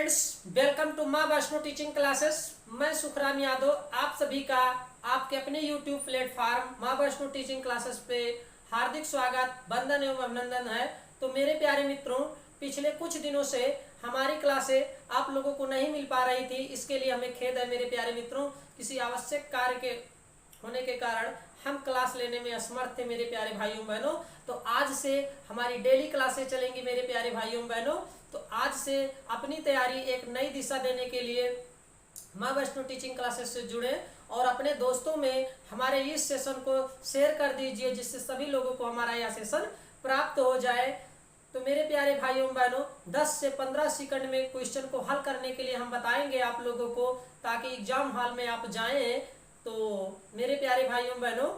Friends, welcome to माँ Vaishno teaching classes. मैं सुखराम यादव आप सभी का आपके अपने YouTube प्लेटफॉर्म माँ वैष्णो टीचिंग क्लासेस पे हार्दिक स्वागत, वंदन एवं अभिनंदन है। तो मेरे प्यारे मित्रों, पिछले कुछ दिनों से हमारी क्लासें आप लोगों को नहीं मिल पा रही थी। इसके लिए हमें खेद है मेरे प्यारे मित्रों। किसी आवश्यक कार्य के होने के कारण हम क्लास लेने में असमर्थ थे मेरे प्यारे भाइयों बहनों। तो आज से हमारी डेली क्लासें चलेंगी मेरे प्यारे भाइयों बहनों। तो आज से अपनी तैयारी एक नई दिशा देने के लिए माँ वैष्णो टीचिंग क्लासेस से जुड़े और अपने दोस्तों में हमारे इस सेशन को शेयर कर दीजिए, जिससे सभी लोगों को हमारा यह सेशन प्राप्त हो जाए। तो मेरे प्यारे भाइयों बहनों, 10 से 15 सेकंड में क्वेश्चन को हल करने के लिए हम बताएंगे आप लोगों को, ताकि एग्जाम हॉल में आप जाएं तो मेरे प्यारे भाइयों बहनों,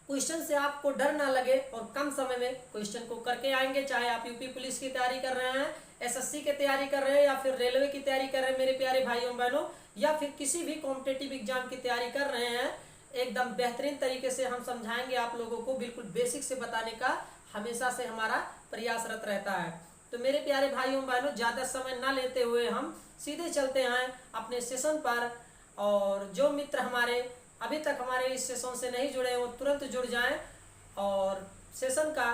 क्वेश्चन से आपको डर ना लगे और कम समय में क्वेश्चन को करके आएंगे। चाहे आप यूपी पुलिस की तैयारी कर रहे हैं, एसएससी की तैयारी कर रहे हैं, या फिर रेलवे की तैयारी कर रहे हैं मेरे प्यारे भाइयों बहनों, या फिर किसी भी कॉम्पिटेटिव एग्जाम की तैयारी कर रहे हैं, एकदम बेहतरीन तरीके से हम समझाएंगे आप लोगों को। बिल्कुल बेसिक से बताने का हमेशा से हमारा प्रयासरत रहता है। तो मेरे प्यारे भाइयों बहनों, ज्यादा समय ना लेते हुए हम सीधे चलते हैं अपने सेशन पर। और जो मित्र हमारे अभी तक हमारे इस सेशन से नहीं जुड़े हैं वो तुरंत जुड़ जाएं और सेशन का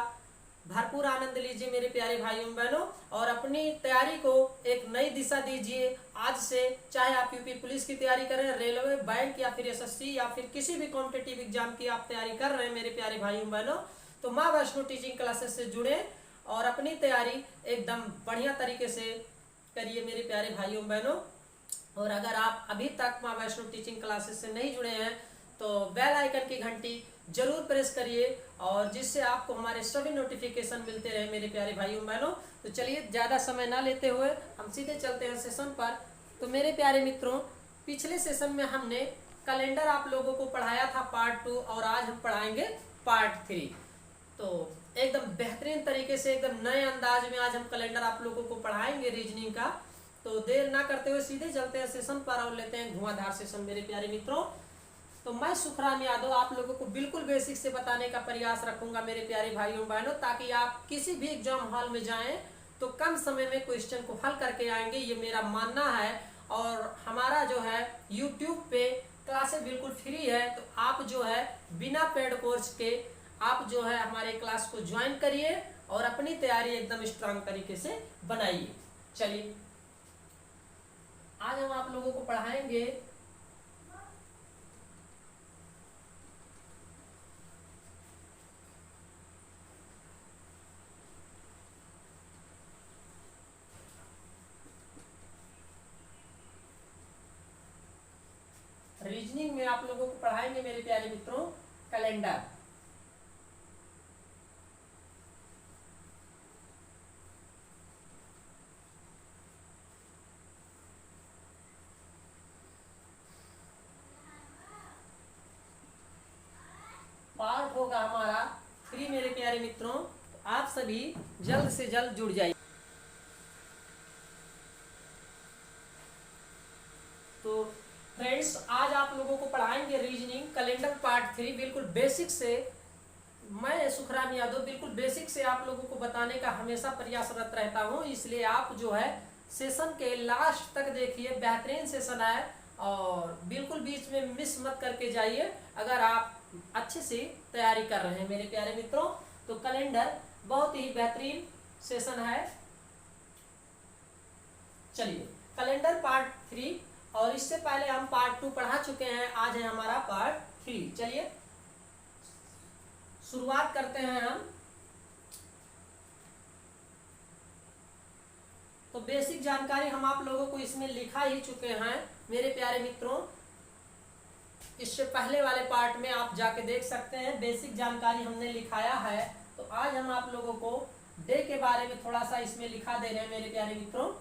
भरपूर आनंद लीजिए मेरे प्यारे भाइयों बहनों, और अपनी तैयारी को एक नई दिशा दीजिए। आज से चाहे आप यूपी पुलिस की तैयारी करें, रेलवे, बैंक या फिर एसएससी या फिर किसी भी कॉम्पिटेटिव एग्जाम की आप तैयारी कर रहे हैं मेरे प्यारे भाइयों बहनों, तो माँ वैष्णो टीचिंग क्लासेस से जुड़े और अपनी तैयारी एकदम बढ़िया तरीके से करिए मेरे प्यारे भाइयों बहनों। और अगर आप अभी तक माँ वैष्णो टीचिंग क्लासेस से नहीं जुड़े हैं तो बेल आइकन की घंटी जरूर प्रेस करिए, और जिससे आपको हमारे सभी नोटिफिकेशन मिलते रहे मेरे प्यारे भाइयों बहनों। तो चलिए ज़्यादा समय ना लेते हुए हम सीधे चलते हैं सेशन पर। तो मेरे प्यारे मित्रों, पिछले सेशन में हमने कैलेंडर आप लोगों को पढ़ाया था पार्ट 2, और आज हम पढ़ाएंगे पार्ट 3। तो एकदम बेहतरीन तरीके से, एकदम नए अंदाज में आज हम कैलेंडर आप लोगों को पढ़ाएंगे रीजनिंग का। तो देर ना करते हुए सीधे चलते हैं सेशन पर और लेते हैं धुआंधार सेशन मेरे प्यारे मित्रों। तो मैं सुखराम यादव आप लोगों को बिल्कुल बेसिक से बताने का प्रयास रखूंगा मेरे प्यारे भाइयों बहनों, ताकि आप किसी भी एग्जाम हॉल में जाएं तो कम समय में क्वेश्चन को हल करके आएंगे, ये मेरा मानना है। और हमारा जो है यूट्यूब पे क्लासेस बिल्कुल फ्री है, तो आप जो है बिना पेड कोर्स के आप जो है हमारे क्लास को ज्वाइन करिए और अपनी तैयारी एकदम स्ट्रांग तरीके से बनाइए। चलिए, आज हम आप लोगों को पढ़ाएंगे रीजनिंग में आप लोगों को पढ़ाएंगे मेरे प्यारे मित्रों कैलेंडर। पार्ट होगा हमारा 3 मेरे प्यारे मित्रों। तो आप सभी जल्द से जल्द जुड़ जाइए। तो फ्रेंड्स, आज आप लोगों को पढ़ाएंगे रीजनिंग कैलेंडर पार्ट 3 बिल्कुल बेसिक से। मैं सुखराम यादव बिल्कुल बेसिक से आप लोगों को बताने का हमेशा प्रयासरत रहता हूं, इसलिए आप जो है सेशन के लास्ट तक देखिए। बेहतरीन सेशन है और बिल्कुल बीच में मिस मत करके जाइए अगर आप अच्छे से तैयारी कर रहे हैं मेरे प्यारे मित्रों। तो कैलेंडर बहुत ही बेहतरीन सेशन है। चलिए, कैलेंडर पार्ट 3, और इससे पहले हम पार्ट 2 पढ़ा चुके हैं, आज है हमारा पार्ट 3। चलिए शुरुआत करते हैं हम। तो बेसिक जानकारी हम आप लोगों को इसमें लिखा ही चुके हैं मेरे प्यारे मित्रों। इससे पहले वाले पार्ट में आप जाके देख सकते हैं, बेसिक जानकारी हमने लिखाया है। तो आज हम आप लोगों को डे के बारे में थोड़ा सा इसमें लिखा दे रहे हैं मेरे प्यारे मित्रों।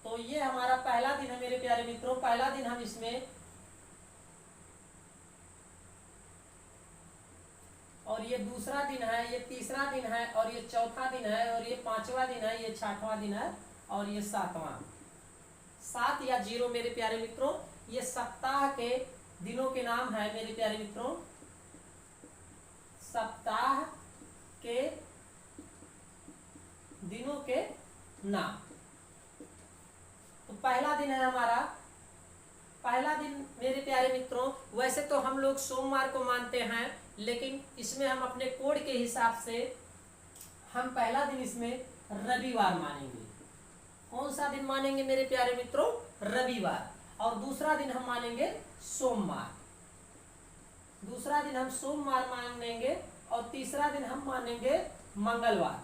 तो ये हमारा पहला दिन है मेरे प्यारे मित्रों। पहला दिन हम इसमें, और ये दूसरा दिन है, ये तीसरा दिन है, और ये चौथा दिन है, और ये पांचवा दिन है, ये छठवां दिन है, और ये सातवां। 7 या 0 मेरे प्यारे मित्रों, ये सप्ताह के दिनों के नाम है मेरे प्यारे मित्रों, सप्ताह के दिनों के नाम। तो पहला दिन है हमारा, पहला दिन मेरे प्यारे मित्रों, वैसे तो हम लोग सोमवार को मानते हैं, लेकिन इसमें हम अपने कोड के हिसाब से हम पहला दिन इसमें रविवार मानेंगे। कौन सा दिन मानेंगे मेरे प्यारे मित्रों? रविवार। और दूसरा दिन हम मानेंगे सोमवार, दूसरा दिन हम सोमवार मानेंगे, और तीसरा दिन हम मानेंगे मंगलवार,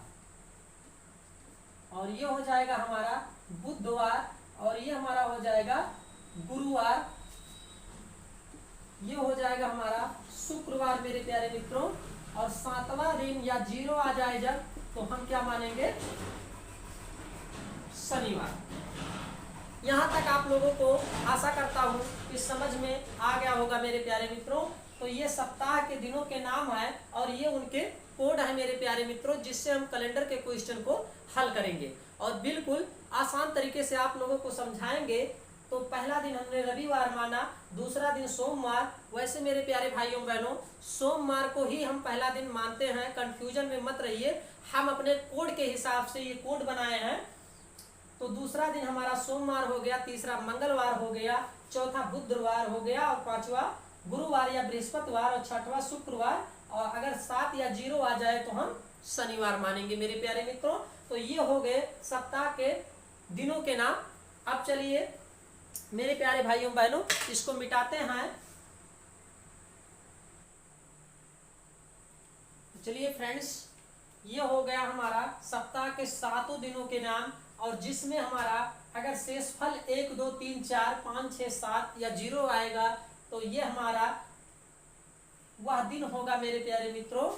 और ये हो जाएगा हमारा बुधवार, और ये हमारा हो जाएगा गुरुवार, ये हो जाएगा हमारा शुक्रवार मेरे प्यारे मित्रों। और 7वां दिन या 0 आ जाए जब, तो हम क्या मानेंगे? शनिवार। यहाँ तक आप लोगों को आशा करता हूँ कि समझ में आ गया होगा मेरे प्यारे मित्रों। तो ये सप्ताह के दिनों के नाम है, और ये उनके कोड है मेरे प्यारे मित्रों, जिससे हम कैलेंडर के क्वेश्चन को हल करेंगे और बिल्कुल आसान तरीके से आप लोगों को समझाएंगे। तो पहला दिन हमने रविवार माना, दूसरा दिन सोमवार। वैसे मेरे प्यारे भाइयों बहनों, सोमवार को ही हम पहला दिन मानते हैं, कंफ्यूजन में मत रहिए। हम अपने कोड के हिसाब से ये कोड बनाए हैं। तो दूसरा दिन हमारा सोमवार हो गया, तीसरा मंगलवार हो गया, चौथा बुधवार हो गया, और पांचवा गुरुवार या बृहस्पतिवार, और छठवां शुक्रवार, और अगर 7 या 0 आ जाए तो हम शनिवार मानेंगे मेरे प्यारे मित्रों। तो ये हो गए सप्ताह के दिनों के नाम। अब चलिए मेरे प्यारे भाइयों बहनों, इसको मिटाते हैं। चलिए फ्रेंड्स, ये हो गया हमारा सप्ताह के 7 दिनों के नाम, और जिसमें हमारा अगर शेषफल 1 2 3 4 5 6 7 या 0 आएगा, तो ये हमारा वह दिन होगा मेरे प्यारे मित्रों।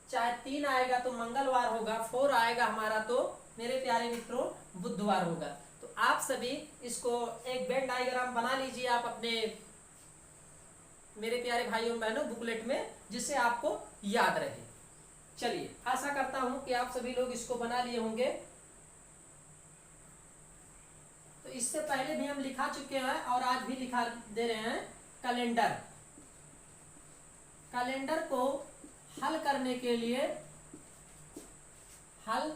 चाहे 3 आएगा तो मंगलवार होगा, 4 आएगा हमारा तो मेरे प्यारे मित्रों बुधवार होगा। तो आप सभी इसको एक वेन डायग्राम बना लीजिए आप अपने मेरे प्यारे भाइयों बहनों बुकलेट में, जिससे आपको याद रहे। चलिए, आशा करता हूं कि आप सभी लोग इसको बना लिए होंगे। तो इससे पहले भी हम लिखा चुके हैं और आज भी लिखा दे रहे हैं कैलेंडर। कैलेंडर को हल करने के लिए हम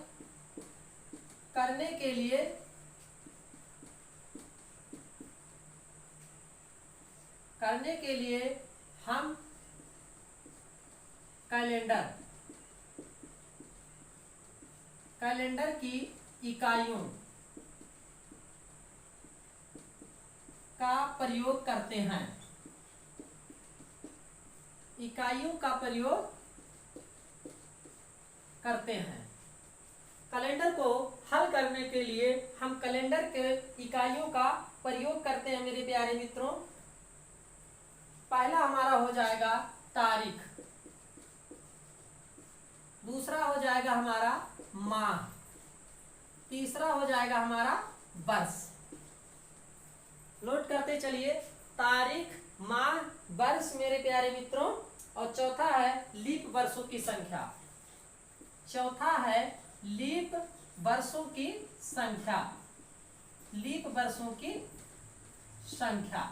कैलेंडर की इकाइयों का प्रयोग करते हैं। इकाइयों का प्रयोग करते हैं। कैलेंडर को हल करने के लिए हम कैलेंडर के इकाइयों का प्रयोग करते हैं मेरे प्यारे मित्रों। पहला हमारा हो जाएगा तारीख, दूसरा हो जाएगा हमारा माह, तीसरा हो जाएगा हमारा वर्ष। नोट करते चलिए, तारीख, माह, वर्ष मेरे प्यारे मित्रों। और चौथा है लीप वर्षों की संख्या। चौथा है लीप वर्षों की संख्या। लीप वर्षों की संख्या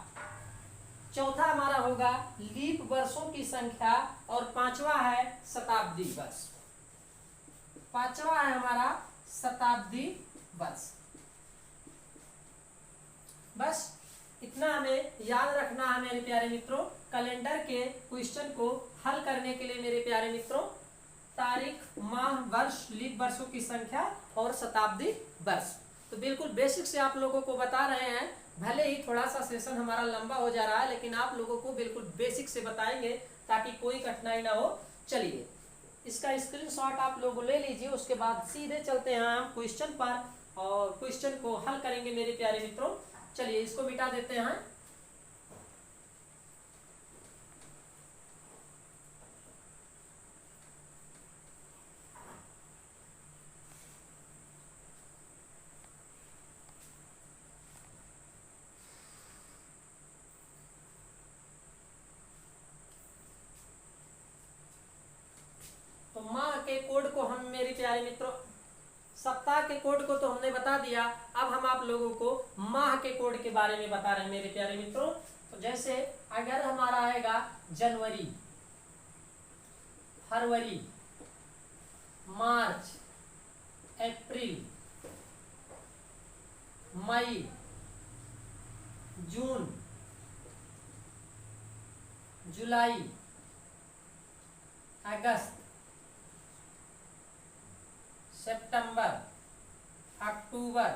चौथा हमारा होगा लीप वर्षों की संख्या। और पांचवा है शताब्दी वर्ष। पांचवा है हमारा शताब्दी वर्ष। बस इतना हमें याद रखना है मेरे प्यारे मित्रों। कैलेंडर के क्वेश्चन को हल करने के लिए मेरे प्यारे मित्रों, तारीख, माह, वर्ष, लीप वर्षों की संख्या और शताब्दी वर्ष। तो बिल्कुल बेसिक से आप लोगों को बता रहे हैं। भले ही थोड़ा सा सेशन हमारा लंबा हो जा रहा है, लेकिन आप लोगों को बिल्कुल बेसिक से बताएंगे ताकि कोई कठिनाई ना हो। चलिए, इसका स्क्रीनशॉट आप लोग ले लीजिए। उसके बाद सीधे चलते हैं हम क्वेश्चन पर और क्वेश्चन को हल करेंगे मेरे प्यारे मित्रों। चलिए, इसको मिटा देते हैं। के कोड को हम मेरे प्यारे मित्रों, सप्ताह के कोड को तो हमने बता दिया, अब हम आप लोगों को माह के कोड के बारे में बता रहे हैं मेरे प्यारे मित्रों। तो जैसे अगर हमारा आएगा जनवरी, फरवरी, मार्च, अप्रैल, मई, जून, जुलाई, अगस्त, सितंबर, अक्टूबर,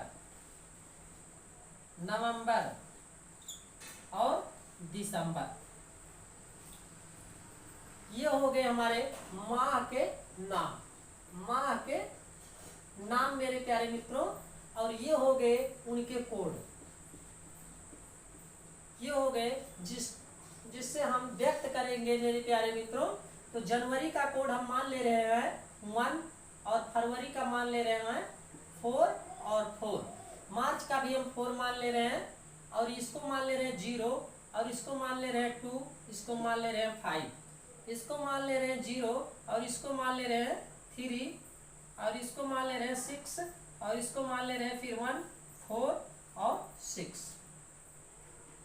नवंबर और दिसंबर, ये हो गए हमारे माह के नाम। माह के नाम मेरे प्यारे मित्रों, और ये हो गए उनके कोड। ये हो गए जिससे हम व्यक्त करेंगे मेरे प्यारे मित्रों। तो जनवरी का कोड हम मान ले रहे हैं 1 और फरवरी का मान ले रहे हैं 4 और 4। मार्च का भी हम 4 मान ले रहे हैं, और इसको मान ले रहे हैं 0, और इसको मान ले रहे हैं 2, इसको मान ले रहे हैं 5, इसको मान ले रहे हैं 0, और इसको मान ले रहे हैं 3, और इसको मान ले रहे हैं 6, और इसको मान ले रहे हैं फिर 1, 4 और 6।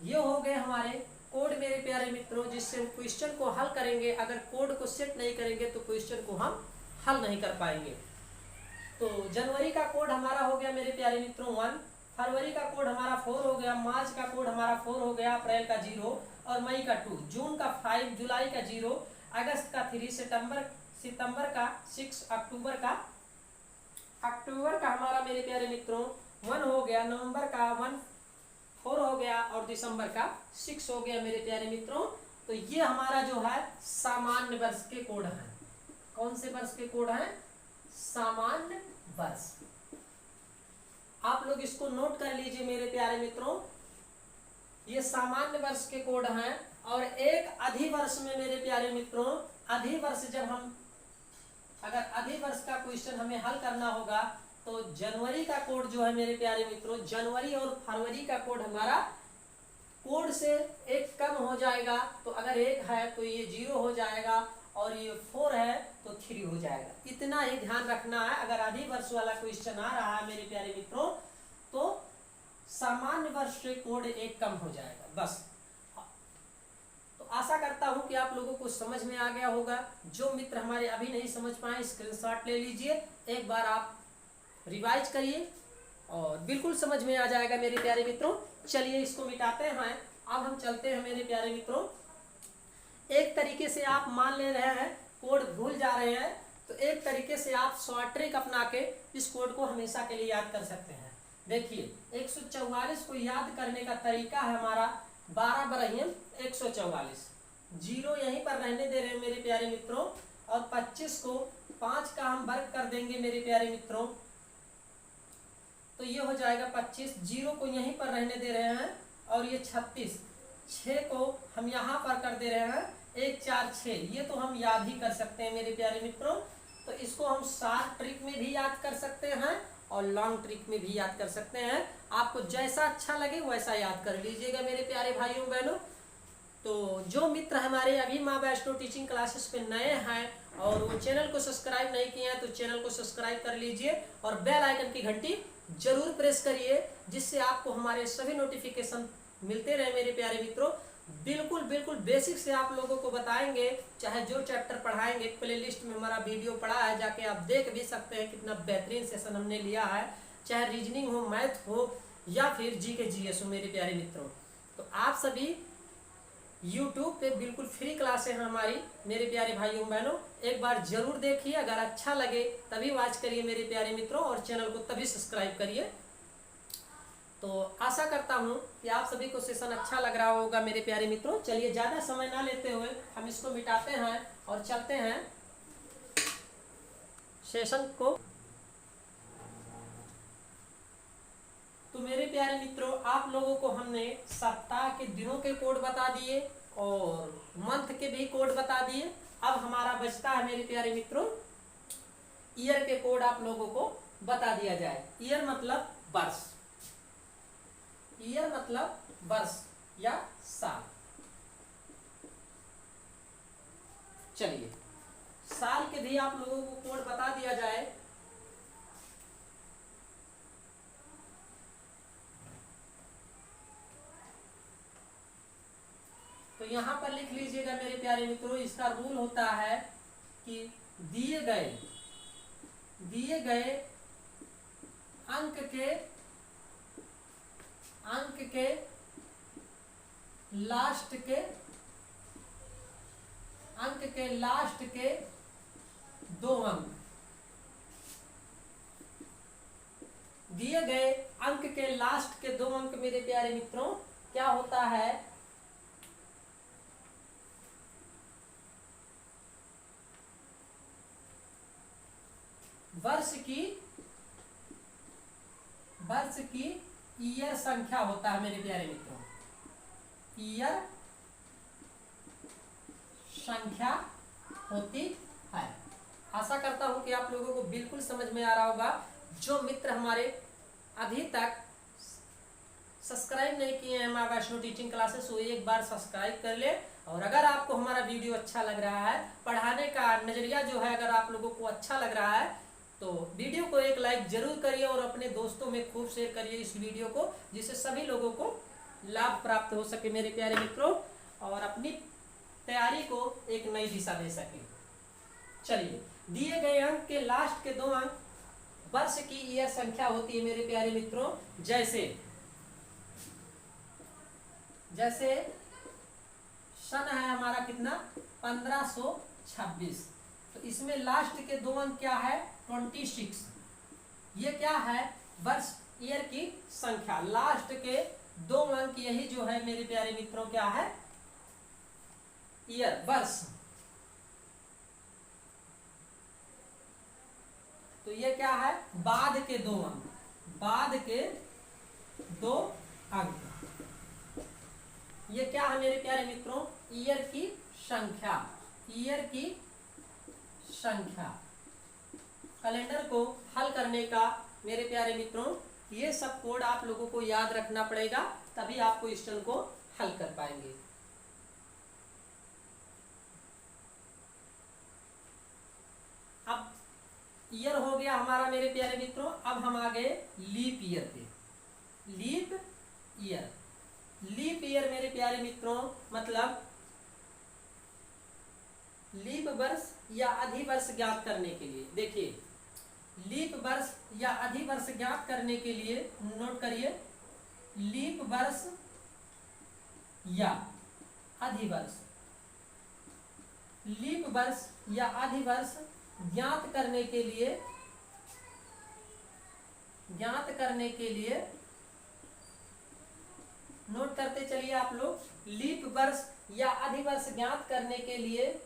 ये हो गए हमारे कोड मेरे प्यारे मित्रों, जिससे हम क्वेश्चन को हल करेंगे। अगर कोड को सेट नहीं करेंगे तो क्वेश्चन को हम हल नहीं कर पाएंगे। तो जनवरी का कोड हमारा हो गया मेरे प्यारे मित्रों 1, फरवरी का कोड हमारा 4 हो गया, मार्च का कोड हमारा 4 हो गया, अप्रैल का 0 और मई का 2, जून का 5, जुलाई का 0, अगस्त का 3, सितंबर का 6, अक्टूबर का हमारा मेरे प्यारे मित्रों 1 हो गया, नवंबर का 1, 4 हो गया, और दिसंबर का 6 हो गया मेरे प्यारे मित्रों। तो ये हमारा जो है सामान्य वर्ष के कोड हैं। कौन से वर्ष के कोड हैं? सामान्य वर्ष। आप लोग इसको नोट कर लीजिए मेरे प्यारे मित्रों, ये सामान्य वर्ष के कोड हैं। और एक अधिवर्ष में मेरे प्यारे मित्रों, अधिवर्ष जब हम अगर अधिवर्ष का क्वेश्चन हमें हल करना होगा तो जनवरी का कोड जो है मेरे प्यारे मित्रों, जनवरी और फरवरी का कोड हमारा कोड से 1 कम हो जाएगा। तो अगर 1 है तो ये 0 हो जाएगा, और ये 4 है तो 3 हो जाएगा। इतना ही ध्यान रखना है। अगर अधिवर्ष वाला क्वेश्चन आ रहा है मेरे प्यारे मित्रों तो सामान्य वर्ष से कोड 1 कम हो जाएगा, बस। तो आशा करता हूं कि आप लोगों को समझ में आ गया होगा। जो मित्र हमारे अभी नहीं समझ पाए स्क्रीनशॉट ले लीजिए, एक बार आप रिवाइज करिए और बिल्कुल समझ में आ जाएगा मेरे प्यारे मित्रों। चलिए इसको मिटाते हैं। अब हम चलते हैं मेरे प्यारे मित्रों। एक तरीके से आप मान ले रहे हैं, कोड भूल जा रहे हैं, तो एक तरीके से आप शॉर्ट ट्रिक अपना के इस कोड को हमेशा के लिए याद कर सकते हैं। देखिए 144 को याद करने का तरीका है हमारा 12 बरहियन 144, 0 यहीं पर रहने दे रहे हैं मेरे प्यारे मित्रों, और 25 को 5 का हम वर्ग कर देंगे मेरे प्यारे मित्रों, तो ये हो जाएगा 25। 0 को यहीं पर रहने दे रहे हैं, और ये 36, 6 को हम यहाँ पर कर दे रहे हैं 1 4 6। ये तो हम याद ही कर सकते हैं मेरे प्यारे मित्रों। तो इसको हम शॉर्ट ट्रिक में भी याद कर सकते हैं और लॉन्ग ट्रिक में भी याद कर सकते हैं। आपको जैसा अच्छा लगे वैसा याद कर लीजिएगा मेरे प्यारे भाइयों बहनों। तो जो मित्र हमारे अभी माँ वैष्णो टीचिंग क्लासेस पे नए हैं और वो चैनल को सब्सक्राइब नहीं किए हैं तो चैनल को सब्सक्राइब कर लीजिए, और बेल आइकन की घंटी जरूर प्रेस करिए, जिससे आपको हमारे सभी नोटिफिकेशन मिलते रहे मेरे प्यारे मित्रों। बिल्कुल बिल्कुल बेसिक से आप लोगों को बताएंगे, चाहे जो चैप्टर पढ़ाएंगे। प्लेलिस्ट में हमारा वीडियो पड़ा है, जाके आप देख भी सकते हैं कितना बेहतरीन सेशन हमने लिया है, चाहे रीजनिंग हो, मैथ हो या फिर जीके जीएस हो मेरे प्यारे मित्रों। तो आप सभी YouTube पे बिल्कुल फ्री क्लासें हैं हमारी मेरे प्यारे भाइयों बहनों, एक बार जरूर देखिए। अगर अच्छा लगे तभी वॉच करिए मेरे प्यारे मित्रों, और चैनल को तभी सब्सक्राइब करिए। तो आशा करता हूँ कि आप सभी को सेशन अच्छा लग रहा होगा मेरे प्यारे मित्रों। चलिए ज़्यादा समय ना लेते हुए हम इसको मिटाते हैं और चलते हैं सेशन को। तो मेरे प्यारे मित्रों, आप लोगों को हमने सप्ताह के दिनों के कोड बता दिए और मंथ के भी कोड बता दिए। अब हमारा बचता है मेरे प्यारे मित्रों ईयर के कोड आप लोगों को बता दिया जाए। ईयर मतलब वर्ष, ईयर मतलब वर्ष या साल। चलिए साल के भी आप लोगों को कोड बता दिया जाए तो यहां पर लिख लीजिएगा मेरे प्यारे मित्रों। इसका रूल होता है कि दिए गए अंक के लास्ट के दो अंक, दिए गए अंक के लास्ट के दो अंक मेरे प्यारे मित्रों क्या होता है, वर्ष की ईयर संख्या होता है मेरे प्यारे मित्रों। ईयर संख्या होती है। आशा करता हूं कि आप लोगों को बिल्कुल समझ में आ रहा होगा। जो मित्र हमारे अभी तक सब्सक्राइब नहीं किए हैं माँ वैष्णो टीचिंग क्लासेस, वो एक बार सब्सक्राइब कर ले। और अगर आपको हमारा वीडियो अच्छा लग रहा है, पढ़ाने का नजरिया जो है अगर आप लोगों को अच्छा लग रहा है तो वीडियो को एक लाइक जरूर करिए और अपने दोस्तों में खूब शेयर करिए इस वीडियो को, जिससे सभी लोगों को लाभ प्राप्त हो सके मेरे प्यारे मित्रों, और अपनी तैयारी को एक नई दिशा दे सके। चलिए, दिए गए अंक के लास्ट के दो अंक वर्ष की ईयर संख्या होती है मेरे प्यारे मित्रों। जैसे सन है हमारा कितना, 1526, तो इसमें लास्ट के दो अंक क्या है, 26। ये क्या है, वर्ष ईयर की संख्या, लास्ट के दो अंक यही जो है मेरे प्यारे मित्रों क्या है, ईयर, वर्ष। तो ये क्या है, बाद के दो अंक, बाद के दो अंक। ये क्या है मेरे प्यारे मित्रों, ईयर की संख्या, ईयर की संख्या। कैलेंडर को हल करने का मेरे प्यारे मित्रों ये सब कोड आप लोगों को याद रखना पड़ेगा, तभी आप क्वेश्चन को हल कर पाएंगे। अब ईयर हो गया हमारा मेरे प्यारे मित्रों। अब हम आ गए लीप ईयर पे। लीप ईयर, लीप ईयर मेरे प्यारे मित्रों मतलब लीप वर्ष या अधिवर्ष ज्ञात करने के लिए, देखिए लीप वर्ष या अधिवर्ष ज्ञात करने के लिए नोट करिए, लीप वर्ष या अधिवर्ष, लीप वर्ष या अधिवर्ष ज्ञात करने के लिए नोट करते चलिए आप लोग। लीप वर्ष या अधिवर्ष ज्ञात करने के लिए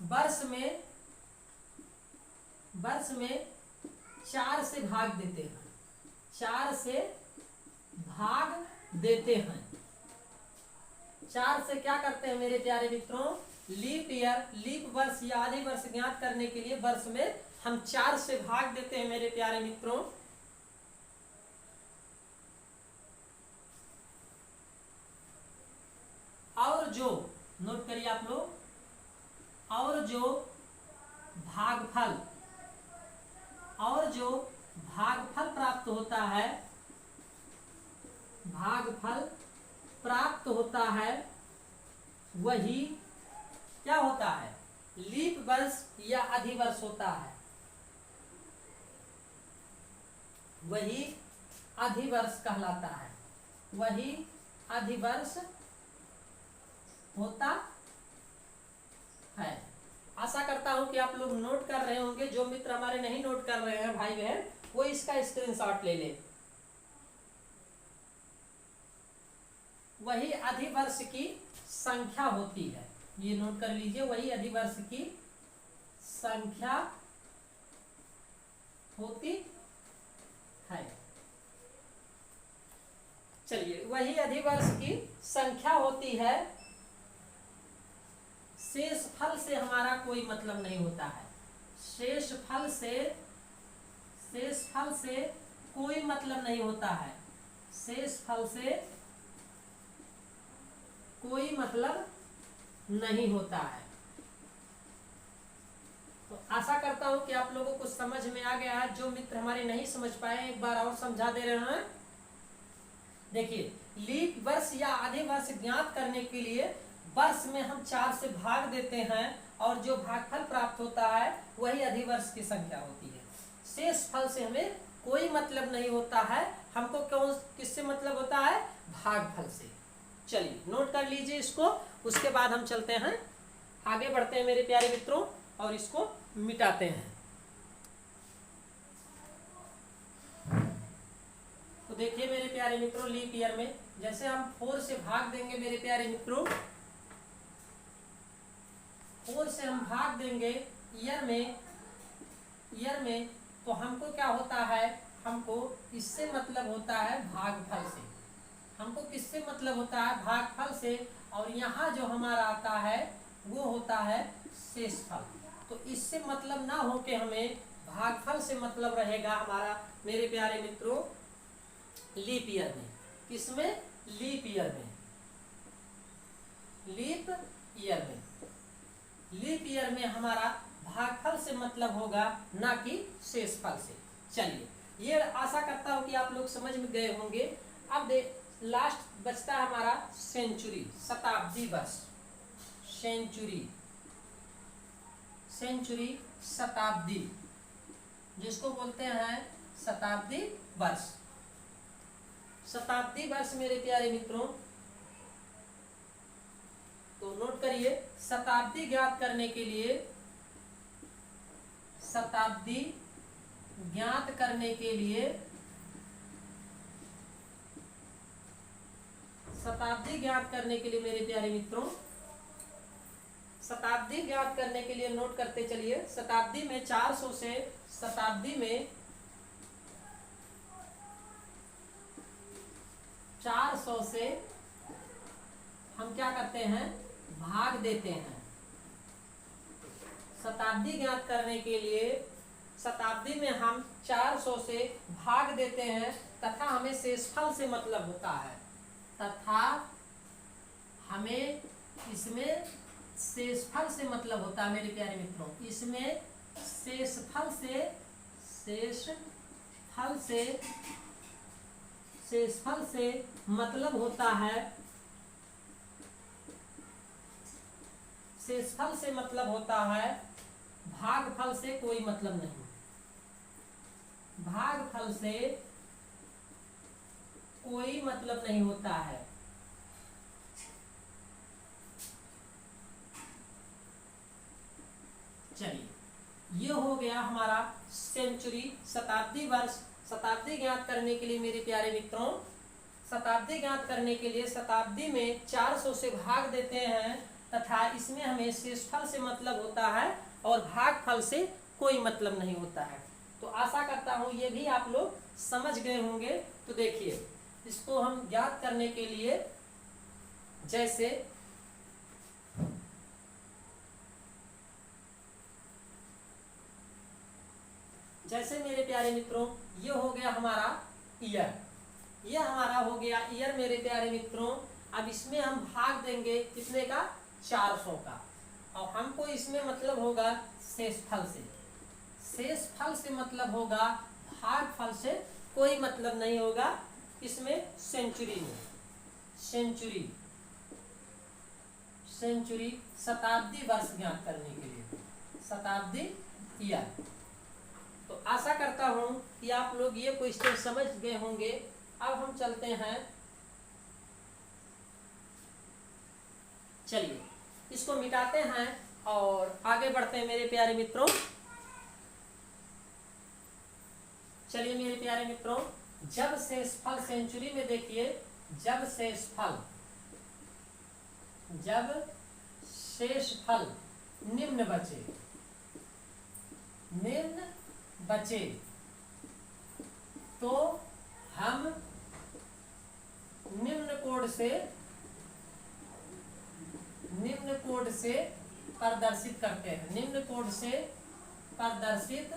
वर्ष में 4 से भाग देते हैं, 4 से भाग देते हैं। 4 से क्या करते हैं मेरे प्यारे मित्रों, लीप ईयर, लीप वर्ष या अधिवर्ष ज्ञात करने के लिए वर्ष में हम 4 से भाग देते हैं मेरे प्यारे मित्रों। और जो नोट करिए आप लोग, और जो भागफल प्राप्त होता है, भागफल प्राप्त होता है वही क्या होता है, लीप वर्ष या अधिवर्ष होता है, वही अधिवर्ष कहलाता है, वही अधिवर्ष होता है। आशा करता हूं कि आप लोग नोट कर रहे होंगे। जो मित्र हमारे नहीं नोट कर रहे हैं भाई बहन, वो इसका स्क्रीनशॉट ले ले। वही अधिवर्ष की संख्या होती है, ये नोट कर लीजिए, वही अधिवर्ष की संख्या होती है। चलिए, वही अधिवर्ष की संख्या होती है। शेषफल से हमारा कोई मतलब नहीं होता है, शेषफल से कोई मतलब नहीं होता है, शेषफल से कोई मतलब नहीं होता है। तो आशा करता हूं कि आप लोगों को समझ में आ गया है। जो मित्र हमारे नहीं समझ पाए एक बार और समझा दे रहे हैं। देखिए, लीप वर्ष या आधे वर्ष ज्ञात करने के लिए वर्ष में हम 4 से भाग देते हैं और जो भागफल प्राप्त होता है वही अधिवर्ष की संख्या होती है। शेष फल से हमें कोई मतलब नहीं होता है। हमको कौन किससे मतलब होता है? भागफल से। चलिए नोट कर लीजिए इसको, उसके बाद हम चलते हैं आगे बढ़ते हैं मेरे प्यारे मित्रों और इसको मिटाते हैं। तो देखिए मेरे प्यारे मित्रों, लीप ईयर में जैसे हम 4 से भाग देंगे मेरे प्यारे मित्रों, 4 से हम भाग देंगे ईयर में, तो हमको क्या होता है? हमको इससे मतलब होता है भागफल से। हमको किससे मतलब होता है? भागफल से। और यहाँ जो हमारा आता है वो होता है शेषफल। तो इससे मतलब ना हो के हमें भागफल से मतलब रहेगा हमारा मेरे प्यारे मित्रों लीप ईयर में। किसमें? लीप ईयर में। लीप ईयर में, लीप ईयर में हमारा भागफल से मतलब होगा, ना कि शेषफल से। चलिए, ये आशा करता हूं कि आप लोग समझ में गए होंगे। अब लास्ट बचता है हमारा सेंचुरी, शताब्दी वर्ष। सेंचुरी, शताब्दी, जिसको बोलते हैं शताब्दी वर्ष। शताब्दी वर्ष मेरे प्यारे मित्रों, तो नोट करिए, शताब्दी ज्ञात करने के लिए, शताब्दी ज्ञात करने के लिए, शताब्दी ज्ञात करने के लिए मेरे प्यारे मित्रों, शताब्दी ज्ञात करने के लिए नोट करते चलिए। शताब्दी में 400 से, शताब्दी में 400 से हम क्या करते हैं? भाग देते हैं। शताब्दी ज्ञात करने के लिए शताब्दी में हम 400 से भाग देते हैं तथा हमें शेषफल से मतलब होता है। तथा हमें इसमें शेषफल से मतलब होता है मेरे प्यारे मित्रों। इसमें शेषफल से मतलब होता है, शेषफल से मतलब होता है, भागफल से कोई मतलब नहीं। भागफल से कोई मतलब नहीं होता है। चलिए, ये हो गया हमारा सेंचुरी, शताब्दी वर्ष। शताब्दी ज्ञात करने के लिए मेरे प्यारे मित्रों, शताब्दी ज्ञात करने के लिए शताब्दी में 400 से भाग देते हैं तथा इसमें हमें शेषफल से मतलब होता है और भागफल से कोई मतलब नहीं होता है। तो आशा करता हूं ये भी आप लोग समझ गए होंगे। तो देखिए, इसको हम ज्ञात करने के लिए जैसे मेरे प्यारे मित्रों, ये हो गया हमारा ईयर, ये हमारा हो गया ईयर मेरे प्यारे मित्रों। अब इसमें हम भाग देंगे कितने का? 400 का। और हमको इसमें मतलब होगा शेषफल से। शेषफल से मतलब होगा, भागफल से कोई मतलब नहीं होगा। इसमें सेंचुरी में, सेंचुरी शताब्दी वर्ष ज्ञात करने के लिए, शताब्दी ईयर। तो आशा करता हूं कि आप लोग ये क्वेश्चन समझ गए होंगे। अब हम चलते हैं, चलिए इसको मिटाते हैं और आगे बढ़ते हैं मेरे प्यारे मित्रों। चलिए मेरे प्यारे मित्रों, जब शेषफल सेंचुरी में देखिए, जब शेषफल निम्न बचे तो हम निम्न कोड से प्रदर्शित करते हैं। निम्न कोड से प्रदर्शित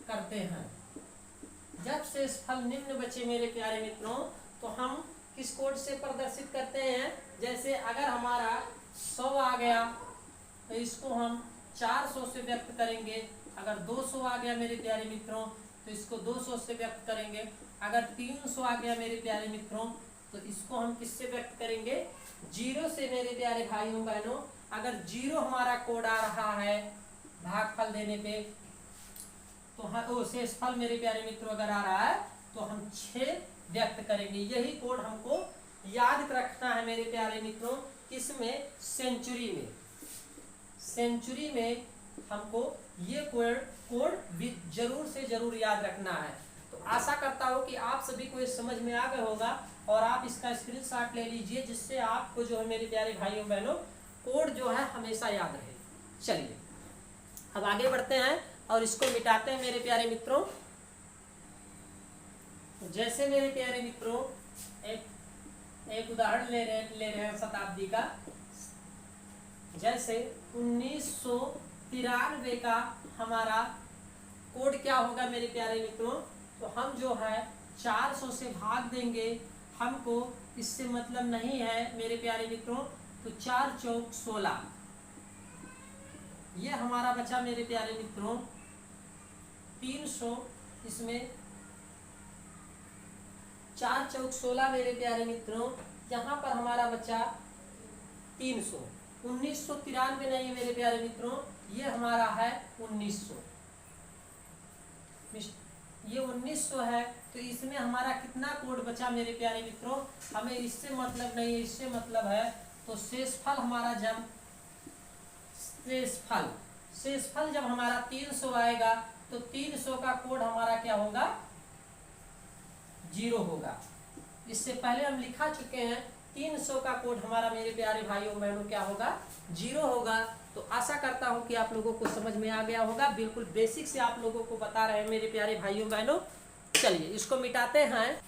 करते हैं। जब शेषफल निम्न बचे मेरे प्यारे मित्रों, तो हम किस कोड से प्रदर्शित करते हैं, जैसे अगर हमारा 100 आ गया तो इसको हम 400 से व्यक्त करेंगे। अगर 200 आ गया मेरे प्यारे मित्रों तो इसको 200 से व्यक्त करेंगे। अगर 300 आ गया मेरे प्यारे मित्रों तो इसको हम किससे व्यक्त करेंगे, 0 से मेरे प्यारे भाइयों बहनों। अगर 0 हमारा कोड आ रहा है भागफल देने पे तो शेषफल मेरे प्यारे मित्रों अगर आ रहा है तो हम 6 व्यक्त करेंगे। यही कोड हमको याद रखना है मेरे प्यारे मित्रों, किसमें, सेंचुरी में हमको ये कोड जरूर से जरूर याद रखना है। तो आशा करता हूँ कि आप सभी को ये समझ में आ गया होगा और आप इसका स्क्रीनशॉट ले लीजिए, जिससे आपको जो है मेरे प्यारे भाइयों बहनों कोड जो है हमेशा याद रहे। चलिए अब आगे बढ़ते हैं और इसको मिटाते हैं मेरे प्यारे मित्रों। जैसे मेरे प्यारे मित्रों एक उदाहरण ले रहे हैं शताब्दी का। जैसे 1993 का हमारा कोड क्या होगा मेरे प्यारे मित्रों, तो हम जो है 400 से भाग देंगे। हमको इससे मतलब नहीं है मेरे प्यारे मित्रों, तो 4 चौक 16 ये हमारा बचा मेरे प्यारे मित्रों 300। इसमें 4 चौक 16 मेरे प्यारे मित्रों, यहाँ पर हमारा बचा 300। 1993 नहीं मेरे प्यारे मित्रों, ये हमारा है 1900। ये 1900 है तो इसमें हमारा कितना कोड बचा मेरे प्यारे मित्रों, हमें इससे मतलब नहीं है, इससे मतलब है तो शेषफल हमारा जब शेषफल जब हमारा 300 आएगा तो 300 का कोड हमारा क्या होगा, 0 होगा। इससे पहले हम लिखा चुके हैं 300 का कोड हमारा मेरे प्यारे भाइयों बहनों क्या होगा, 0 होगा। तो आशा करता हूं कि आप लोगों को समझ में आ गया होगा। बिल्कुल बेसिक से आप लोगों को बता रहे हैं मेरे प्यारे भाइयों बहनों। चलिए इसको मिटाते हैं।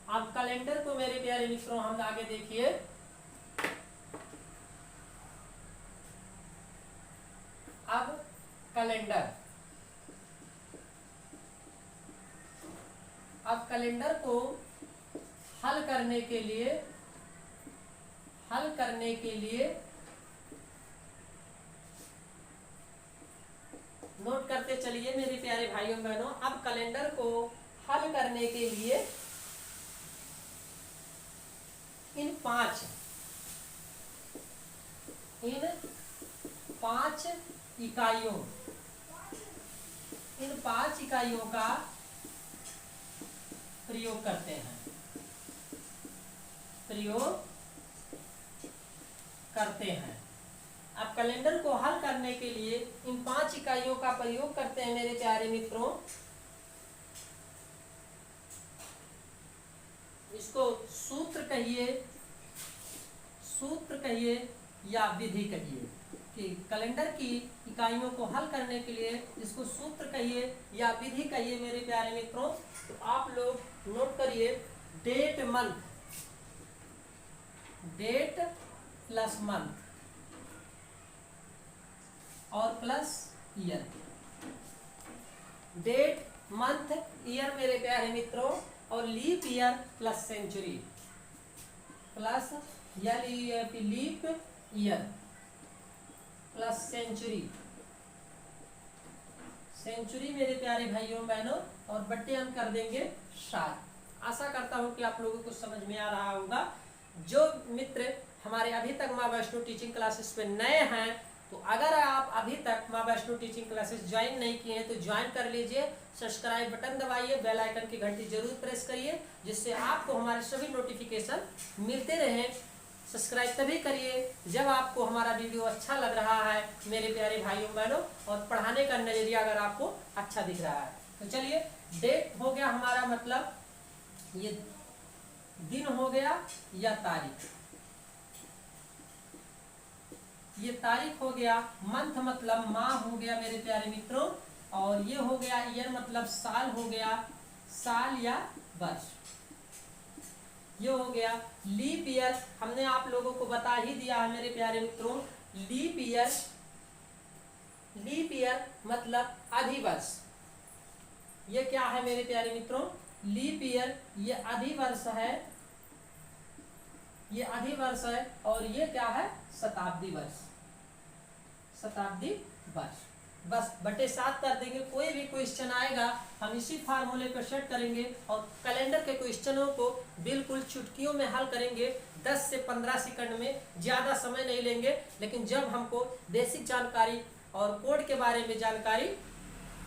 अब कैलेंडर को मेरे प्यारे मित्रों हम आगे देखिए। अब कैलेंडर को हल करने के लिए नोट करते चलिए मेरे प्यारे भाइयों बहनों। अब कैलेंडर को हल करने के लिए इन पांच इकाइयों का प्रयोग करते हैं। अब कैलेंडर को हल करने के लिए इन 5 इकाइयों का प्रयोग करते हैं मेरे प्यारे मित्रों। इसको सूत्र कहिए या विधि कहिए, कि कैलेंडर की इकाइयों को हल करने के लिए इसको सूत्र कहिए या विधि कहिए मेरे प्यारे मित्रों। तो आप लोग नोट करिए, डेट प्लस मंथ और plus year. Date, month, year मेरे प्यारे मित्रों, और leap year plus century plus leap year plus century मेरे प्यारे भाइयों बहनों, और बट्टे हम कर देंगे 7। आशा करता हूं कि आप लोगों को समझ में आ रहा होगा। जो मित्र हमारे अभी तक माँ वैष्णो टीचिंग क्लासेस पे नए हैं, तो अगर आप अभी तक माँ वैष्णो टीचिंग क्लासेस ज्वाइन नहीं किए हैं तो ज्वाइन कर लीजिए। सब्सक्राइब बटन दबाइए, बेल आइकन की घंटी जरूर प्रेस करिए, जिससे आपको हमारे सभी नोटिफिकेशन मिलते रहें। सब्सक्राइब तभी करिए जब आपको हमारा वीडियो अच्छा लग रहा है मेरे प्यारे भाइयों बहनों, और पढ़ाने का नजरिया अगर आपको अच्छा दिख रहा है। तो चलिए, डेट हो गया हमारा, मतलब ये दिन हो गया या तारीख, ये तारीख हो गया। मंथ मतलब माह हो गया मेरे प्यारे मित्रों, और ये हो गया ईयर मतलब साल हो गया, साल या वर्ष। ये हो गया लीप ईयर, हमने आप लोगों को बता ही दिया है मेरे प्यारे मित्रों। लीप ईयर मतलब अधिवर्ष। ये क्या है मेरे प्यारे मित्रों, लीप ईयर, ये अधिवर्ष है, ये अधिवर्ष है, और ये क्या है, शताब्दी वर्ष, शताब्दी वर्ष। बस बटे 7 कर देंगे। कोई भी क्वेश्चन आएगा हम इसी फार्मूले पर सेट करेंगे और कैलेंडर के क्वेश्चनों को बिल्कुल चुटकियों में हल करेंगे। 10 से 15 सेकंड में, ज़्यादा समय नहीं लेंगे। लेकिन जब हमको बेसिक जानकारी और कोड के बारे में जानकारी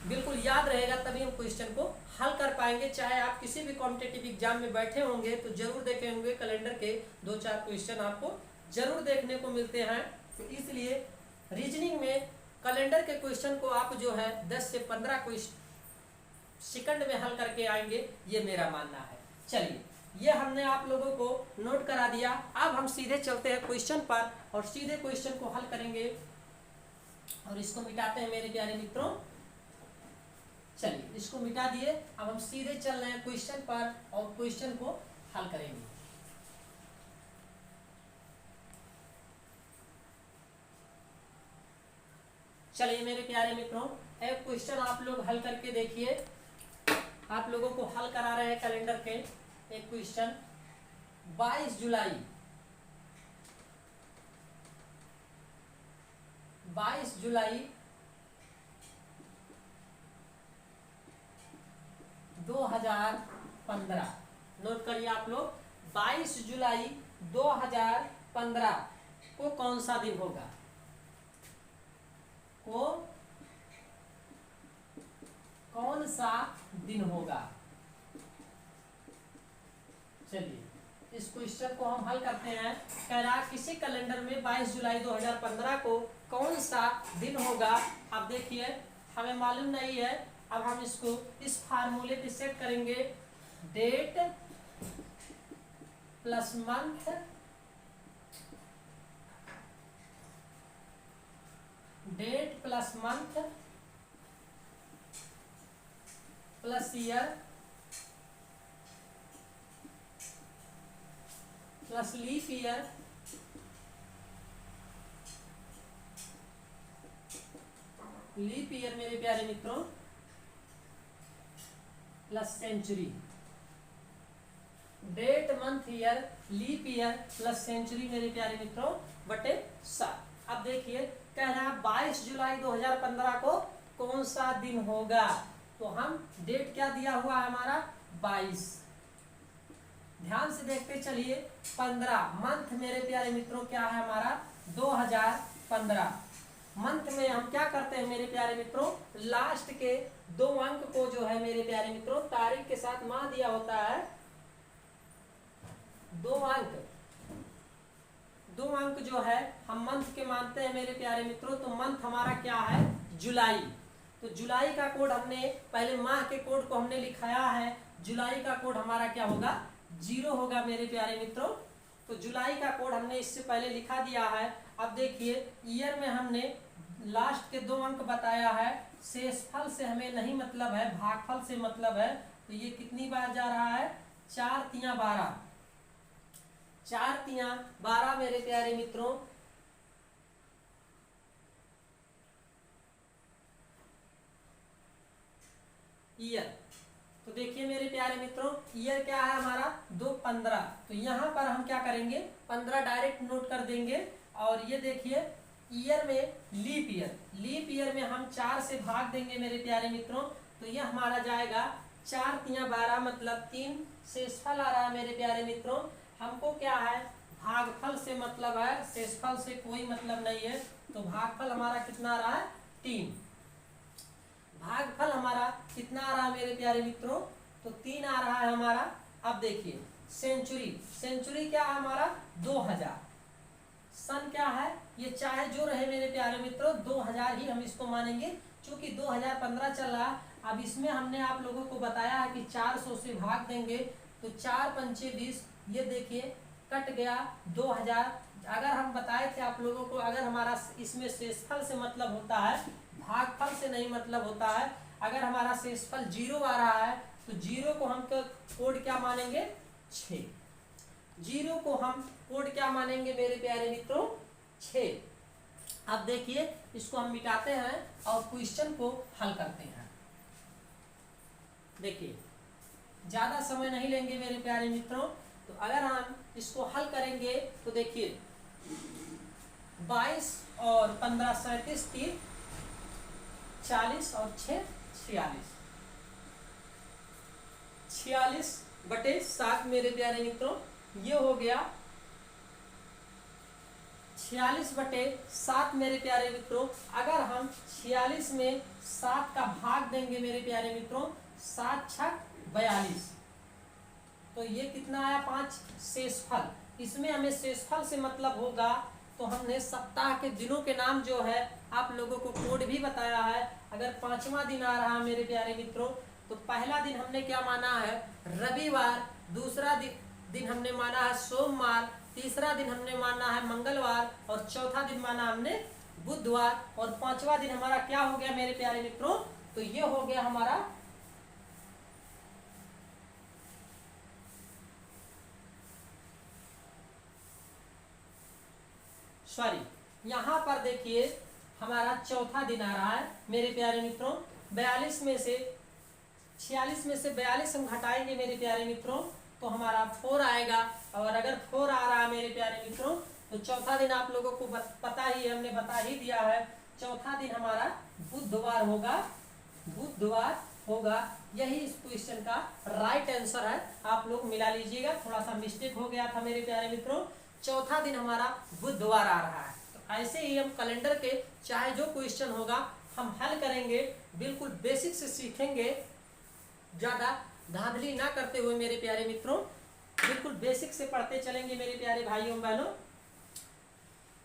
बिल्कुल याद रहेगा तभी हम क्वेश्चन को हल कर पाएंगे। चाहे आप किसी भी कॉम्पिटिटिव एग्जाम में बैठे होंगे तो जरूर देखे होंगे कैलेंडर के 2-4 क्वेश्चन आपको जरूर देखने को मिलते हैं। तो इसलिए रीजनिंग में कैलेंडर के क्वेश्चन को आप जो है 10 से 15 सेकंड में हल करके आएंगे, ये मेरा मानना है। चलिए, ये हमने आप लोगों को नोट करा दिया। अब हम सीधे चलते हैं क्वेश्चन पर और सीधे क्वेश्चन को हल करेंगे और इसको मिटाते हैं मेरे प्यारे मित्रों। चलिए, इसको मिटा दिए। अब हम सीधे चल रहे हैं क्वेश्चन पर और क्वेश्चन को हल करेंगे। चलिए मेरे प्यारे मित्रों, एक क्वेश्चन आप लोग हल करके देखिए। आप लोगों को हल करा रहे हैं कैलेंडर के एक क्वेश्चन। 22 जुलाई 2015, नोट करिए आप लोग। 22 जुलाई 2015 को कौन सा दिन होगा, को कौन सा दिन होगा। चलिए इस क्वेश्चन को हम हल करते हैं। कह रहा किसी कैलेंडर में 22 जुलाई 2015 को कौन सा दिन होगा। अब देखिए, हमें मालूम नहीं है। अब हम इसको इस फार्मूले पे सेट करेंगे। Date plus month plus year plus leap year मेरे प्यारे मित्रों plus century. Date, month, year, leap year plus century मेरे प्यारे मित्रों बटे 7। अब देखिए, कह रहा है 22 जुलाई 2015 को कौन सा दिन होगा। तो हम डेट क्या दिया हुआ है हमारा 22, ध्यान से देखते चलिए। 15 मंथ मेरे प्यारे मित्रों क्या है हमारा 2015। मंथ में हम क्या करते हैं मेरे प्यारे मित्रों, लास्ट के 2 अंक को जो है मेरे प्यारे मित्रों तारीख के साथ माह दिया होता है। 2 अंक जो है हम मंथ के मानते हैं मेरे प्यारे मित्रों। तो मंथ हमारा क्या है जुलाई। तो जुलाई का कोड हमने पहले माह के कोड को हमने लिखाया है। जुलाई का कोड हमारा क्या होगा 0 होगा मेरे प्यारे मित्रों। तो जुलाई का कोड हमने इससे पहले लिखा दिया है। अब देखिए, ईयर में हमने लास्ट के 2 अंक बताया है। शेषफल से हमें नहीं मतलब है, भागफल से मतलब है। तो ये कितनी बार जा रहा है 4 तिया 12, 4 तिया 12 मेरे प्यारे मित्रों। ईयर, तो देखिए मेरे प्यारे मित्रों, ईयर क्या है हमारा 2-15। तो यहाँ पर हम क्या करेंगे 15 डायरेक्ट नोट कर देंगे। और ये देखिए, ईयर में लीप ईयर में हम 4 से भाग देंगे मेरे प्यारे मित्रों। तो ये हमारा जाएगा 4 तिया 12 मतलब 3। शेषफल आ रहा है मेरे प्यारे मित्रों। हमको क्या है भागफल से मतलब है, शेषफल से कोई मतलब नहीं है। तो भागफल हमारा कितना आ रहा है 3। भागफल हमारा कितना आ रहा है मेरे प्यारे मित्रों, तो 3 आ रहा है हमारा। अब देखिए, सेंचुरी क्या है हमारा 2000। सन क्या है, ये चाहे जो रहे मेरे प्यारे मित्रों 2000 ही हम इसको मानेंगे, क्योंकि 2015 चल रहा। अब इसमें हमने आप लोगों को बताया है कि 400 से भाग देंगे। तो 4 पंचे 20, ये देखिए कट गया 2000। अगर हम बताए थे आप लोगों को, अगर हमारा इसमें शेषफल से मतलब होता है, भागफल से नहीं मतलब होता है। अगर हमारा शेषफल 0 आ रहा है तो 0 को हम कोड क्या मानेंगे 6। 0 को हम कोड क्या मानेंगे मेरे प्यारे मित्रों 6। अब देखिए, इसको हम मिटाते हैं और क्वेश्चन को हल करते हैं। देखिए ज़्यादा समय नहीं लेंगे मेरे प्यारे मित्रों। तो अगर हम इसको हल करेंगे तो देखिए 22 और 15 37 3 40 और 6 46 46/7 मेरे प्यारे मित्रों, ये हो गया 46/7 मेरे प्यारे मित्रों। अगर हम 46 में 7 का भाग देंगे मेरे प्यारे मित्रों, 7 छक 42, तो ये कितना आया 5 शेषफल। इसमें हमें शेषफल से मतलब होगा, तो हमने सप्ताह के दिनों के नाम जो है आप लोगों को कोड भी बताया है। अगर 5वां दिन आ रहा है मेरे प्यारे मित्रों, तो पहला दिन हमने क्या माना है रविवार, दूसरा दिन हमने माना है सोमवार, तीसरा दिन हमने माना है मंगलवार और चौथा दिन माना हमने बुधवार, और 5वां दिन हमारा क्या हो गया मेरे प्यारे मित्रों, तो ये हो गया हमारा यहाँ पर देखिए हमारा चौथा दिन आ रहा है मेरे प्यारे मित्रों। 46 में से 46 में से 42 हम घटाएंगे मेरे प्यारे मित्रों, तो हमारा 4 आएगा। और अगर 4 आ रहा है मेरे प्यारे मित्रों, तो चौथा दिन आप लोगों को पता ही है, हमने बता ही दिया है, चौथा दिन हमारा बुधवार होगा। यही इस क्वेश्चन का राइट आंसर है। आप लोग मिला लीजिएगा, थोड़ा सा मिस्टेक हो गया था मेरे प्यारे मित्रों। चौथा दिन हमारा बुधवार आ रहा है। तो ऐसे ही हम कैलेंडर के चाहे जो क्वेश्चन होगा हम हल करेंगे, बिल्कुल बेसिक से सीखेंगे, ज्यादा धांधली ना करते हुए मेरे प्यारे मित्रों, बिल्कुल बेसिक से पढ़ते चलेंगे मेरे प्यारे भाइयों बहनों।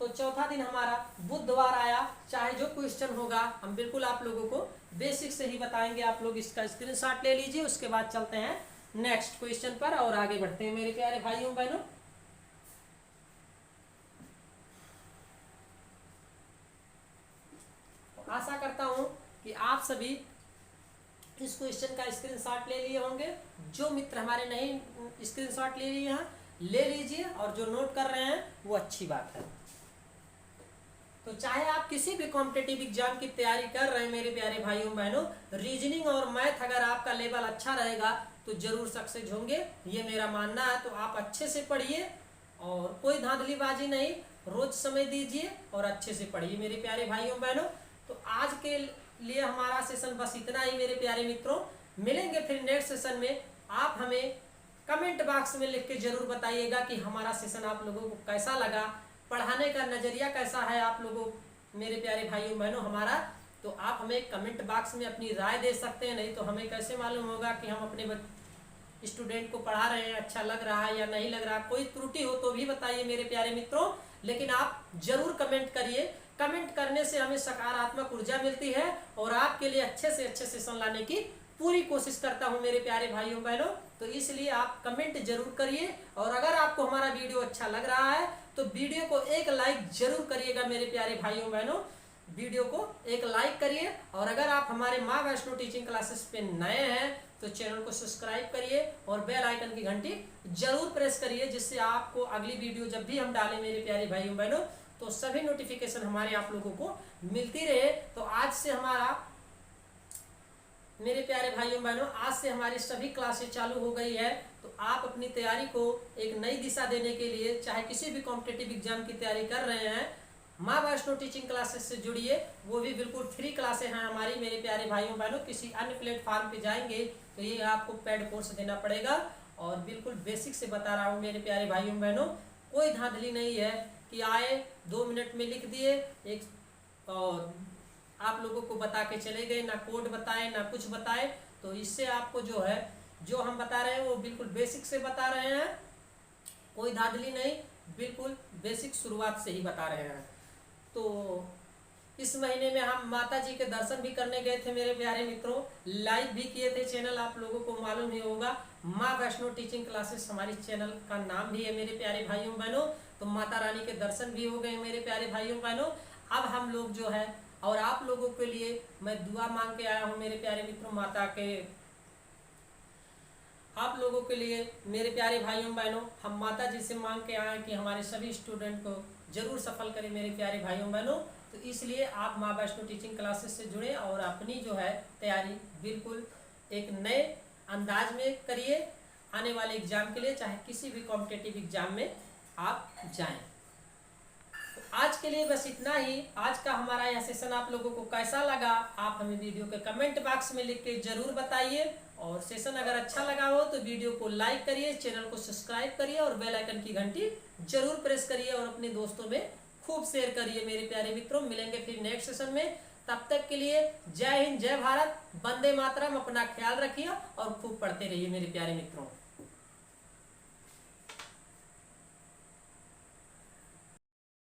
तो चौथा दिन हमारा बुधवार आया, चाहे जो क्वेश्चन होगा हम बिल्कुल आप लोगों को बेसिक से ही बताएंगे। आप लोग इसका स्क्रीनशॉट ले लीजिए, उसके बाद चलते हैं नेक्स्ट क्वेश्चन पर और आगे बढ़ते हैं मेरे प्यारे भाइयों बहनों। आशा करता हूं कि आप सभी इस क्वेश्चन का स्क्रीनशॉट ले लिए होंगे। जो मित्र हमारे नहीं स्क्रीनशॉट ले लिए हैं ले लीजिए, और जो नोट कर रहे हैं वो अच्छी बात है। तो चाहे आप किसी भी कॉम्पिटिटिव एग्जाम की तैयारी कर रहे हैं मेरे प्यारे भाइयों बहनों, रीजनिंग और मैथ अगर आपका लेवल अच्छा रहेगा तो जरूर सक्सेस होंगे, ये मेरा मानना है। तो आप अच्छे से पढ़िए और कोई धांधलीबाजी नहीं, रोज समय दीजिए और अच्छे से पढ़िए मेरे प्यारे भाइयों बहनों। तो आज के लिए हमारा सेशन बस इतना ही मेरे प्यारे मित्रों। मिलेंगे फिर नेक्स्ट सेशन में। आप हमें कमेंट बॉक्स में लिख के जरूर बताइएगा कि हमारा सेशन आप लोगों को कैसा लगा, पढ़ाने का नजरिया कैसा है आप लोगों मेरे प्यारे भाइयों बहनों हमारा। तो आप हमें कमेंट बॉक्स में अपनी राय दे सकते हैं, नहीं तो हमें कैसे मालूम होगा कि हम अपने स्टूडेंट को पढ़ा रहे हैं, अच्छा लग रहा है या नहीं लग रहा। कोई त्रुटि हो तो भी बताइए मेरे प्यारे मित्रों, लेकिन आप जरूर कमेंट करिए। कमेंट करने से हमें सकारात्मक ऊर्जा मिलती है और आपके लिए अच्छे से अच्छे सेशन लाने की पूरी कोशिश करता हूं मेरे प्यारे भाइयों बहनों। तो इसलिए आप कमेंट जरूर करिए, और अगर आपको हमारा वीडियो अच्छा लग रहा है तो वीडियो को एक लाइक जरूर करिएगा मेरे प्यारे भाइयों बहनों। वीडियो को एक लाइक करिए, और अगर आप हमारे माँ वैष्णो टीचिंग क्लासेस पे नए हैं तो चैनल को सब्सक्राइब करिए और बेल आइकन की घंटी जरूर प्रेस करिए, जिससे आपको अगली वीडियो जब भी हम डालें मेरे प्यारे भाइयों बहनों तो सभी नोटिफिकेशन हमारे आप लोगों को मिलती रहे। तो आज से हमारा मेरे प्यारे भाइयों बहनों आज से हमारी सभी क्लासेस चालू हो गई है। तो आप अपनी तैयारी को एक नई दिशा देने के लिए, चाहे किसी भी कॉम्पिटिटिव एग्जाम की तैयारी कर रहे हैं, माँ वैष्णो टीचिंग क्लासेस से जुड़िए। वो भी बिल्कुल फ्री क्लासेस हैं हमारी मेरे प्यारे भाइयों बहनों। किसी अन्य प्लेटफॉर्म पे जाएंगे तो ये आपको पेड कोर्स देना पड़ेगा, और बिल्कुल बेसिक से बता रहा हूँ मेरे प्यारे भाइयों बहनों। कोई धांधली नहीं है कि आए 2 मिनट में लिख दिए एक और आप लोगों को बता के चले गए, ना कोड बताए ना कुछ बताए। तो इससे आपको जो है जो हम बता रहे हैं वो बिल्कुल बेसिक से बता रहे हैं, कोई धांधली नहीं, बिल्कुल बेसिक शुरुआत से ही बता रहे हैं। तो इस महीने में हम माता जी के दर्शन भी करने गए थे मेरे प्यारे मित्रों, लाइव भी किए थे। चैनल आप लोगों को मालूम ही होगा, माँ वैष्णो टीचिंग क्लासेस हमारी चैनल का नाम भी है मेरे प्यारे भाइयों बहनों। तो माता रानी के दर्शन भी हो गए मेरे प्यारे भाइयों बहनों। अब हम लोग जो है, और आप लोगों के लिए मैं दुआ मांग के आया हूँ मेरे प्यारे मित्रों, माता के आप लोगों के लिए मेरे प्यारे भाइयों बहनों, हम माता जी से मांग के आए कि हमारे सभी स्टूडेंट को जरूर सफल करें मेरे प्यारे भाइयों बहनों। तो इसलिए आप माँ वैष्णो टीचिंग क्लासेस से जुड़े और अपनी जो है तैयारी बिल्कुल एक नए अंदाज में करिए आने वाले एग्जाम के लिए, चाहे किसी भी कॉम्पिटेटिव एग्जाम में आप जाएं। तो आज के लिए बस इतना ही। आज का हमारा यह सेशन आप लोगों को कैसा लगा आप हमें वीडियो के कमेंट बॉक्स में लिख के जरूर बताइए, और सेशन अगर अच्छा लगा हो तो वीडियो को लाइक करिए, चैनल को सब्सक्राइब करिए और बेल आइकन की घंटी जरूर प्रेस करिए और अपने दोस्तों में खूब शेयर करिए। मेरे प्यारे मित्रों, मिलेंगे फिर नेक्स्ट सेशन में। तब तक के लिए जय हिंद, जय भारत, वंदे मातरम। अपना ख्याल रखिए और खूब पढ़ते रहिए मेरे प्यारे मित्रों।